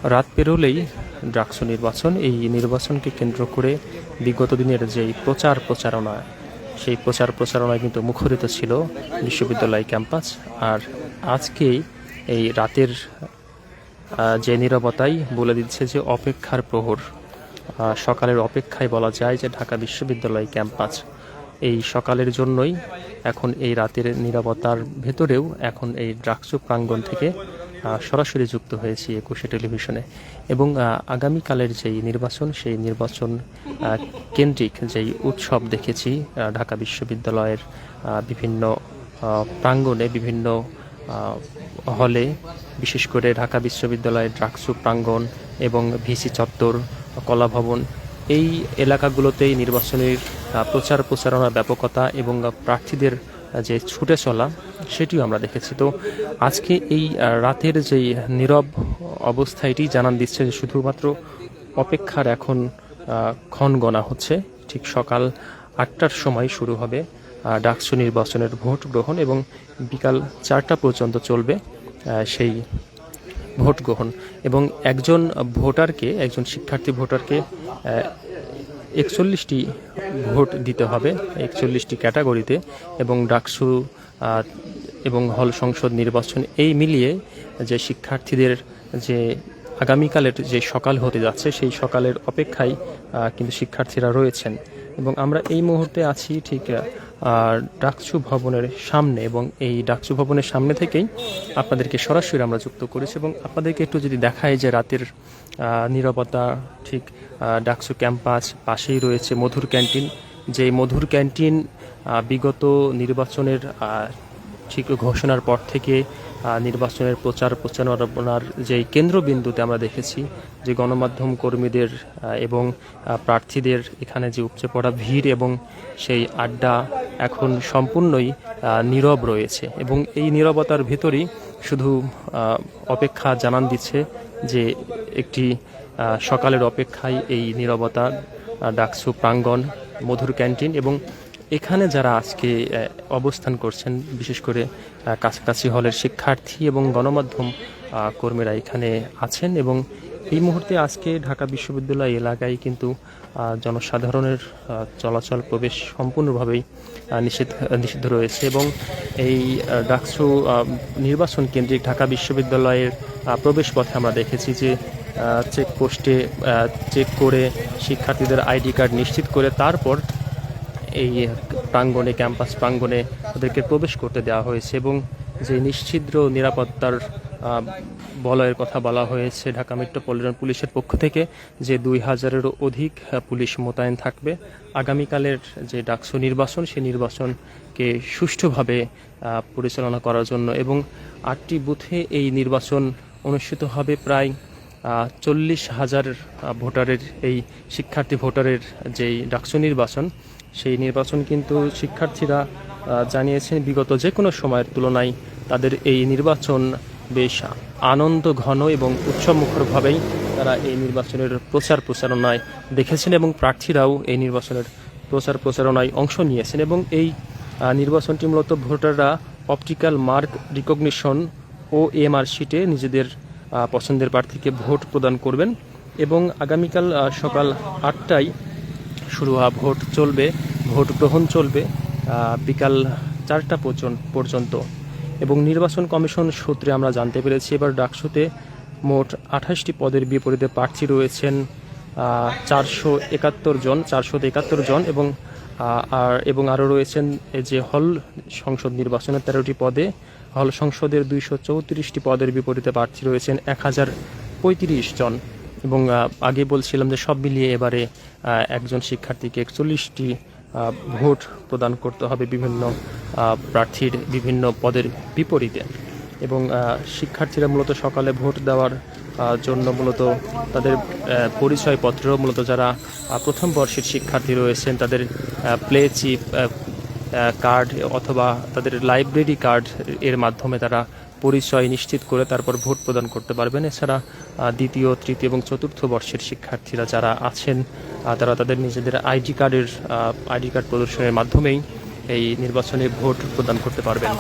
রাত পেরোলেই ডাকসু নির্বাচন, এই নির্বাচনকে কেন্দ্র করে বিগত দিনের যেই প্রচারণা, সেই প্রচারণায় কিন্তু মুখরিত ছিল বিশ্ববিদ্যালয় ক্যাম্পাস। আর আজকেই এই রাতের যে নীরবতাই বলে দিচ্ছে যে অপেক্ষার প্রহর, সকালের অপেক্ষায় বলা যায় যে ঢাকা বিশ্ববিদ্যালয় ক্যাম্পাস এই সকালের জন্যই এখন এই রাতের নীরবতার ভেতরেও এখন এই ডাকসু প্রাঙ্গণ থেকে সরাসরি যুক্ত হয়েছি একুশে টেলিভিশনে। এবং আগামীকালের যেই নির্বাচন, সেই নির্বাচন কেন্দ্রিক যেই উৎসব দেখেছি ঢাকা বিশ্ববিদ্যালয়ের বিভিন্ন প্রাঙ্গণে, বিভিন্ন হলে, বিশেষ করে ঢাকা বিশ্ববিদ্যালয়ের ডাকসু প্রাঙ্গণ এবং ভিসি চত্বর, কলা ভবন, এই এলাকাগুলোতেই নির্বাচনের প্রচারণার ব্যাপকতা এবং প্রার্থীদের যে ছুটে চলা, সেটিও আমরা দেখেছি। তো আজকে এই রাতের যেই নীরব অবস্থা, এটি জানান দিচ্ছে যে শুধুমাত্র অপেক্ষার এখন ক্ষণ গণা হচ্ছে। ঠিক সকাল 8টার সময় শুরু হবে ডাকসু নির্বাচনের ভোট গ্রহণ এবং বিকাল 4টা পর্যন্ত চলবে সেই ভোট গ্রহণ। এবং একজন শিক্ষার্থী ভোটারকে 41টি ভোট দিতে হবে, 41টি ক্যাটাগরিতে। এবং ডাকসু এবং হল সংসদ নির্বাচন এই মিলিয়ে যে শিক্ষার্থীদের যে আগামীকালের যে সকাল হতে যাচ্ছে, সেই সকালের অপেক্ষায় কিন্তু শিক্ষার্থীরা রয়েছেন। এবং আমরা এই মুহূর্তে আছি ঠিক ডাকসু ভবনের সামনে, এবং এই ডাকসু ভবনের সামনে থেকেই আপনাদেরকে সরাসরি আমরা যুক্ত করেছি। এবং আপনাদেরকে একটু যদি দেখাই যে রাতের নীরবতা, ঠিক ডাকসু ক্যাম্পাস পাশেই রয়েছে মধুর ক্যান্টিন। যে মধুর ক্যান্টিন বিগত নির্বাচনের ঠিক ঘোষণার পর থেকে নির্বাচনের প্রচারণার যেই কেন্দ্রবিন্দুতে আমরা দেখেছি যে গণমাধ্যম কর্মীদের এবং প্রার্থীদের এখানে যে উপচে পড়া ভিড় এবং সেই আড্ডা এখন সম্পূর্ণই নীরব রয়েছে। এবং এই নীরবতার ভেতরেই শুধু অপেক্ষা জানান দিচ্ছে যে একটি সকালের অপেক্ষায় এই নীরবতা, ডাকসু প্রাঙ্গণ, মধুর ক্যান্টিন। এবং এখানে যারা আজকে অবস্থান করছেন, বিশেষ করে কাছাকাছি হলের শিক্ষার্থী এবং গণমাধ্যম কর্মীরা এখানে আছেন। এবং এই মুহূর্তে আজকে ঢাকা বিশ্ববিদ্যালয় এলাকায় কিন্তু জনসাধারণের চলাচল প্রবেশ সম্পূর্ণভাবেই নিষিদ্ধ রয়েছে। এবং এই ডাকসু নির্বাচন কেন্দ্রিক ঢাকা বিশ্ববিদ্যালয়ের প্রবেশ পথে আমরা দেখেছি যে চেকপোস্টে চেক করে শিক্ষার্থীদের আইডি কার্ড নিশ্চিত করে তারপর এই প্রাঙ্গণে, ক্যাম্পাস প্রাঙ্গণে তাদেরকে প্রবেশ করতে দেওয়া হয়েছে। এবং যে নিশ্ছিদ্র নিরাপত্তার বলয়ের কথা বলা হয়েছে ঢাকা মেট্রোপলিটন পুলিশের পক্ষ থেকে, যে 2000-এরও অধিক পুলিশ মোতায়েন থাকবে আগামীকালের যে ডাকসু নির্বাচন, সেই নির্বাচনকে সুষ্ঠুভাবে পরিচালনা করার জন্য। এবং 8টি বুথে এই নির্বাচন অনুষ্ঠিত হবে। প্রায় 40,000 ভোটারের, এই শিক্ষার্থী ভোটারের যেই ডাকসু নির্বাচন, সেই নির্বাচন কিন্তু শিক্ষার্থীরা জানিয়েছেন বিগত যে কোনো সময়ের তুলনায় তাদের এই নির্বাচন বেশ আনন্দ ঘন এবং উৎসবমুখরভাবেই তারা এই নির্বাচনের প্রচারণায় দেখেছেন। এবং প্রার্থীরাও এই নির্বাচনের প্রচারণায় অংশ নিয়েছেন। এবং এই নির্বাচনটি মূলত ভোটাররা অপটিক্যাল মার্ক রিকগনিশন ও এমআর শিটে নিজেদের পছন্দের প্রার্থীকে ভোট প্রদান করবেন। এবং আগামীকাল সকাল 8টায় শুরু হওয়া ভোট চলবে, ভোট গ্রহণ চলবে বিকাল 4টা পর্যন্ত। এবং নির্বাচন কমিশন সূত্রে আমরা জানতে পেরেছি এবার ডাকসুতে মোট 28টি পদের বিপরীতে প্রার্থী রয়েছেন 471 জন। এবং আরও রয়েছেন যে হল সংসদ নির্বাচনের 13টি পদে, হল সংসদের 234টি পদের বিপরীতে প্রার্থী রয়েছেন 1035 জন। এবং আগে বলছিলাম যে সব মিলিয়ে এবারে একজন শিক্ষার্থীকে 41টি ভোট প্রদান করতে হবে বিভিন্ন প্রার্থীর বিভিন্ন পদের বিপরীতে। এবং শিক্ষার্থীরা মূলত সকালে ভোট দেওয়ার জন্য মূলত তাদের পরিচয়পত্র, মূলত যারা প্রথম বর্ষের শিক্ষার্থী রয়েছেন তাদের প্লে চিপ কার্ড অথবা তাদের লাইব্রেরি কার্ড এর মাধ্যমে তারা পরিচয় নিশ্চিত করে তারপর ভোট প্রদান করতে পারবেন। এছাড়া দ্বিতীয়, তৃতীয় এবং চতুর্থ বর্ষের শিক্ষার্থীরা যারা আছেন তারা তাদের নিজেদের আইডি কার্ড প্রদর্শনের মাধ্যমেই এই নির্বাচনে ভোট প্রদান করতে পারবেন।